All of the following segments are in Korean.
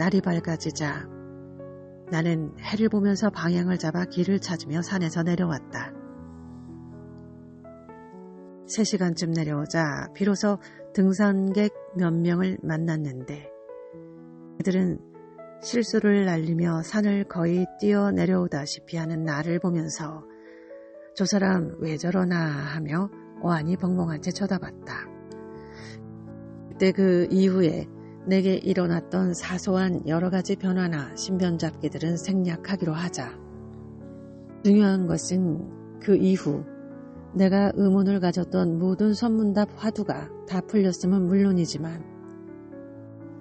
날이 밝아지자 나는 해를 보면서 방향을 잡아 길을 찾으며 산에서 내려왔다. 3시간쯤 내려오자 비로소 등산객 몇 명을 만났는데 그들은 실수를 알리며 산을 거의 뛰어 내려오다시피 하는 나를 보면서 저 사람 왜 저러나 하며 어안이 벙벙한 채 쳐다봤다. 그때 그 이후에 내게 일어났던 사소한 여러 가지 변화나 신변잡기들은 생략하기로 하자. 중요한 것은 그 이후 내가 의문을 가졌던 모든 선문답 화두가 다 풀렸음은 물론이지만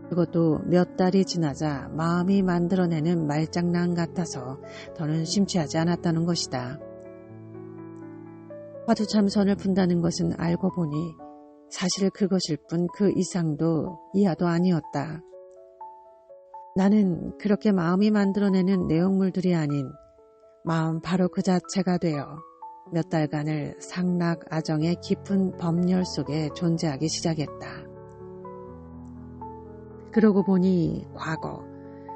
그것도 몇 달이 지나자 마음이 만들어내는 말장난 같아서 더는 심취하지 않았다는 것이다. 화두 참선을 푼다는 것은 알고 보니 사실 그것일 뿐 그 이상도 이하도 아니었다. 나는 그렇게 마음이 만들어내는 내용물들이 아닌 마음 바로 그 자체가 되어 몇 달간을 상락아정의 깊은 법렬 속에 존재하기 시작했다. 그러고 보니 과거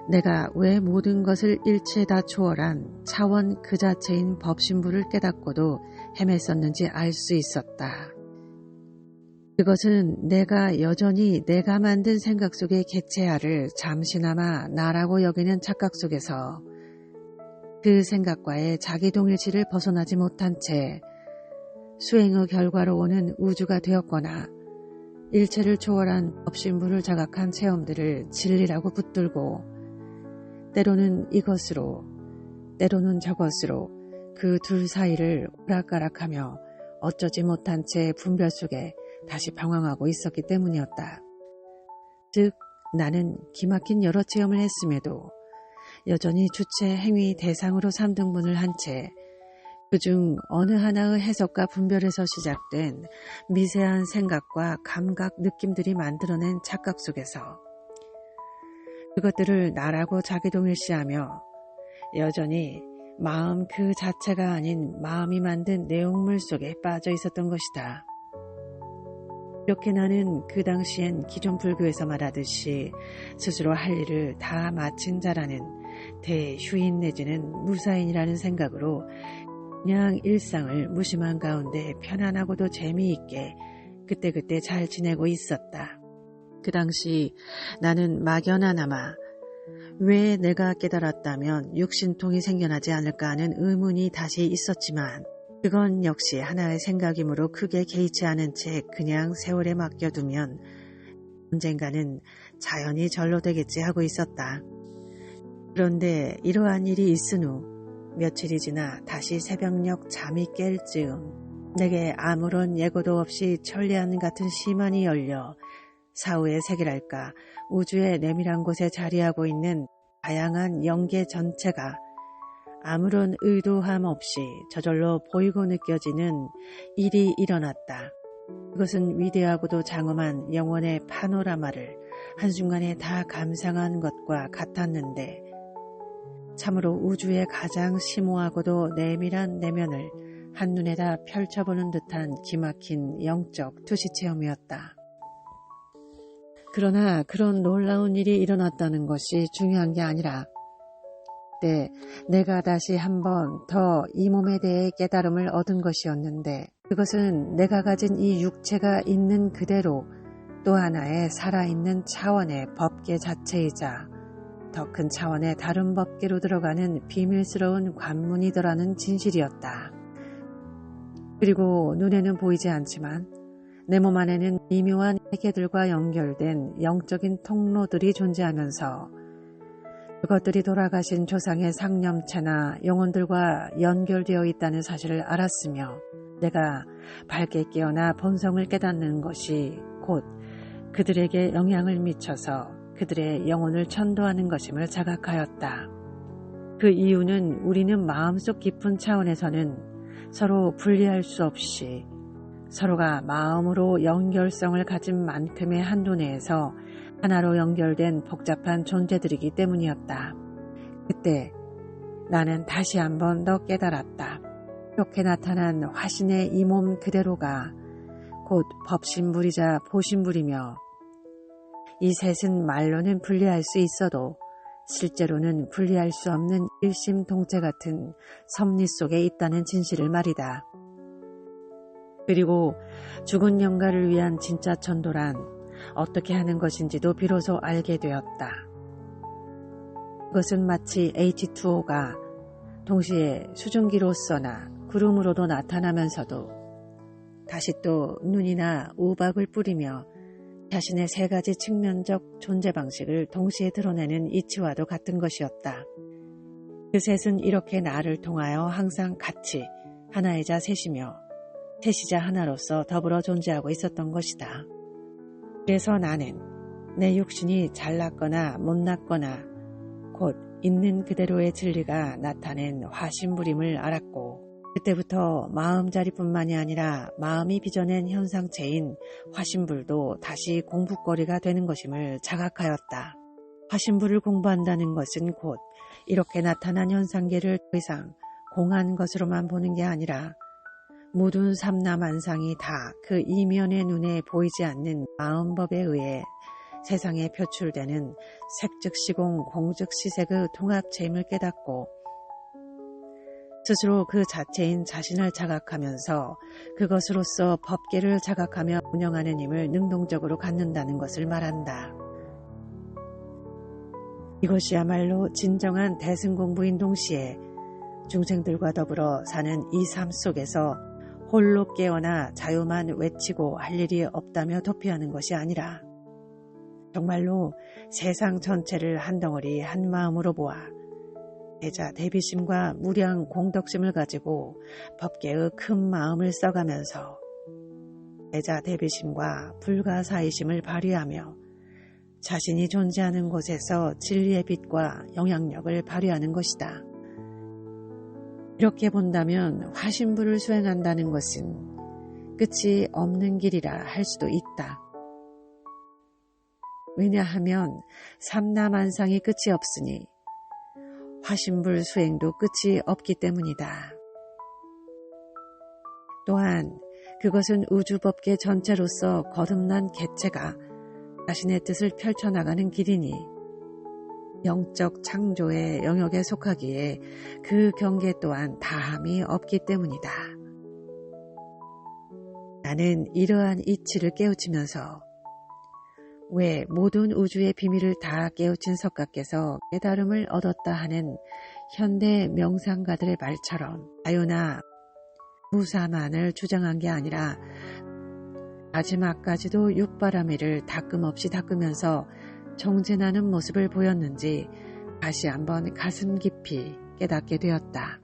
내가 왜 모든 것을 일체 다 초월한 차원 그 자체인 법신부를 깨닫고도 헤맸었는지 알 수 있었다. 그것은 내가 여전히 내가 만든 생각 속의 개체야를 잠시나마 나라고 여기는 착각 속에서 그 생각과의 자기동일치를 벗어나지 못한 채 수행의 결과로 오는 우주가 되었거나 일체를 초월한 법신부를 자각한 체험들을 진리라고 붙들고 때로는 이것으로 때로는 저것으로 그 둘 사이를 오락가락하며 어쩌지 못한 채 분별 속에 다시 방황하고 있었기 때문이었다. 즉 나는 기막힌 여러 체험을 했음에도 여전히 주체 행위 대상으로 3등분을 한 채 그중 어느 하나의 해석과 분별에서 시작된 미세한 생각과 감각, 느낌들이 만들어낸 착각 속에서 그것들을 나라고 자기동일시하며 여전히 마음 그 자체가 아닌 마음이 만든 내용물 속에 빠져 있었던 것이다. 이렇게 나는 그 당시엔 기존 불교에서 말하듯이 스스로 할 일을 다 마친 자라는 대휴인 내지는 무사인이라는 생각으로 그냥 일상을 무심한 가운데 편안하고도 재미있게 그때그때 잘 지내고 있었다. 그 당시 나는 막연하나마 왜 내가 깨달았다면 육신통이 생겨나지 않을까 하는 의문이 다시 있었지만 그건 역시 하나의 생각이므로 크게 개의치 않은 채 그냥 세월에 맡겨두면 언젠가는 자연히 절로 되겠지 하고 있었다. 그런데 이러한 일이 있은 후 며칠이 지나 다시 새벽녘 잠이 깰 즈음 내게 아무런 예고도 없이 천리안 같은 시만이 열려 사후의 세계랄까 우주의 내밀한 곳에 자리하고 있는 다양한 영계 전체가 아무런 의도함 없이 저절로 보이고 느껴지는 일이 일어났다. 그것은 위대하고도 장엄한 영원의 파노라마를 한순간에 다 감상한 것과 같았는데 참으로 우주의 가장 심오하고도 내밀한 내면을 한눈에다 펼쳐보는 듯한 기막힌 영적 투시체험이었다. 그러나 그런 놀라운 일이 일어났다는 것이 중요한 게 아니라 그때 내가 다시 한번 더 이 몸에 대해 깨달음을 얻은 것이었는데 그것은 내가 가진 이 육체가 있는 그대로 또 하나의 살아있는 차원의 법계 자체이자 더 큰 차원의 다른 법계로 들어가는 비밀스러운 관문이더라는 진실이었다. 그리고 눈에는 보이지 않지만 내 몸 안에는 미묘한 세계들과 연결된 영적인 통로들이 존재하면서 그것들이 돌아가신 조상의 상념체나 영혼들과 연결되어 있다는 사실을 알았으며 내가 밝게 깨어나 본성을 깨닫는 것이 곧 그들에게 영향을 미쳐서 그들의 영혼을 천도하는 것임을 자각하였다. 그 이유는 우리는 마음속 깊은 차원에서는 서로 분리할 수 없이 서로가 마음으로 연결성을 가진 만큼의 한도 내에서 하나로 연결된 복잡한 존재들이기 때문이었다. 그때 나는 다시 한번 더 깨달았다. 이렇게 나타난 화신의 이 몸 그대로가 곧 법신불이자 보신불이며 이 셋은 말로는 분리할 수 있어도 실제로는 분리할 수 없는 일심동체 같은 섭리 속에 있다는 진실을 말이다. 그리고 죽은 영가를 위한 진짜 천도란 어떻게 하는 것인지도 비로소 알게 되었다. 그것은 마치 H2O가 동시에 수증기로서나 구름으로도 나타나면서도 다시 또 눈이나 우박을 뿌리며 자신의 세 가지 측면적 존재 방식을 동시에 드러내는 이치와도 같은 것이었다. 그 셋은 이렇게 나를 통하여 항상 같이 하나이자 셋이며 셋이자 하나로서 더불어 존재하고 있었던 것이다. 그래서 나는 내 육신이 잘났거나 못났거나 곧 있는 그대로의 진리가 나타낸 화신불임을 알았고 그때부터 마음자리뿐만이 아니라 마음이 빚어낸 현상체인 화신불도 다시 공부거리가 되는 것임을 자각하였다. 화신불을 공부한다는 것은 곧 이렇게 나타난 현상계를 더 이상 공한 것으로만 보는 게 아니라 모든 삼라만상이 다 그 이면의 눈에 보이지 않는 마음법에 의해 세상에 표출되는 색즉시공 공즉시색의 통합체임을 깨닫고 스스로 그 자체인 자신을 자각하면서 그것으로서 법계를 자각하며 운영하는 힘을 능동적으로 갖는다는 것을 말한다. 이것이야말로 진정한 대승공부인 동시에 중생들과 더불어 사는 이 삶 속에서 홀로 깨어나 자유만 외치고 할 일이 없다며 도피하는 것이 아니라 정말로 세상 전체를 한 덩어리 한 마음으로 보아 대자 대비심과 무량 공덕심을 가지고 법계의 큰 마음을 써가면서 대자 대비심과 불가사의심을 발휘하며 자신이 존재하는 곳에서 진리의 빛과 영향력을 발휘하는 것이다. 이렇게 본다면 화신불을 수행한다는 것은 끝이 없는 길이라 할 수도 있다. 왜냐하면 삼라만상이 끝이 없으니 화신불 수행도 끝이 없기 때문이다. 또한 그것은 우주법계 전체로서 거듭난 개체가 자신의 뜻을 펼쳐나가는 길이니 영적 창조의 영역에 속하기에 그 경계 또한 다함이 없기 때문이다. 나는 이러한 이치를 깨우치면서 왜 모든 우주의 비밀을 다 깨우친 석가께서 깨달음을 얻었다 하는 현대 명상가들의 말처럼 자유나 무사만을 주장한 게 아니라 마지막까지도 육바라밀을 닦음없이 닦으면서 정진하는 모습을 보였는지 다시 한번 가슴 깊이 깨닫게 되었다.